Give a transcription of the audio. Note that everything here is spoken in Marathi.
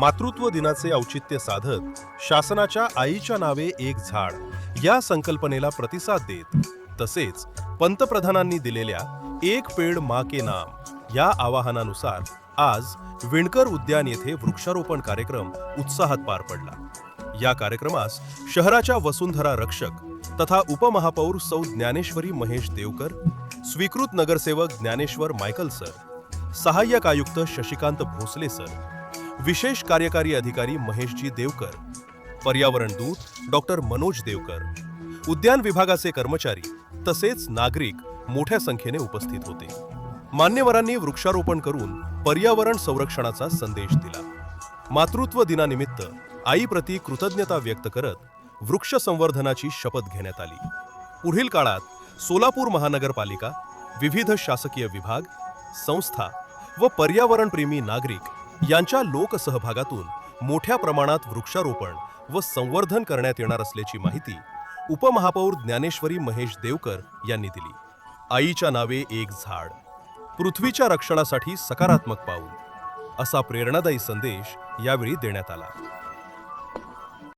मातृत्व दिनाचे औचित्य साधत शासनाच्या आईच्या नावे एक झाड या संकल्पनेला प्रतिसाद देत तसेच पंतप्रधानांनी दिलेल्या एक पेड़ माँ के नाम या आवाहनानुसार आज विणकर उद्यान येथे वृक्षारोपण कार्यक्रम उत्साहात पार पडला। या कार्यक्रमास शहराच्या वसुंधरा रक्षक तथा उपमहापौर सौ ज्ञानेश्वरी महेश देवकर, स्वीकृत नगरसेवक ज्ञानेश्वर मायकल सर, सहाय्यक आयुक्त शशिकांत भोसले सर, विशेष कार्यकारी अधिकारी महेशजी देवकर, पर्यावरण दूत डॉक्टर मनोज देवकर, उद्यान विभागाचे कर्मचारी तसेच नागरिक मोठ्या संख्येने उपस्थित होते। मान्यवरांनी वृक्षारोपण करून पर्यावरण संरक्षणाचा संदेश दिला। मातृत्व दिनानिमित्त आईप्रती कृतज्ञता व्यक्त करत वृक्ष संवर्धनाची शपथ घेण्यात आली। पुढील काळात सोलापूर महानगरपालिका, विविध शासकीय विभाग, संस्था व पर्यावरणप्रेमी नागरिक यांच्या लोकसहभागातून मोठ्या प्रमाणात वृक्षारोपण व संवर्धन करण्यात येणार असल्याची माहिती उपमहापौर ज्ञानेश्वरी महेश देवकर यांनी दिली। आईच्या नावे एक झाड, पृथ्वीच्या रक्षणासाठी सकारात्मक पाऊल असा प्रेरणादायी संदेश यावेळी देण्यात आला।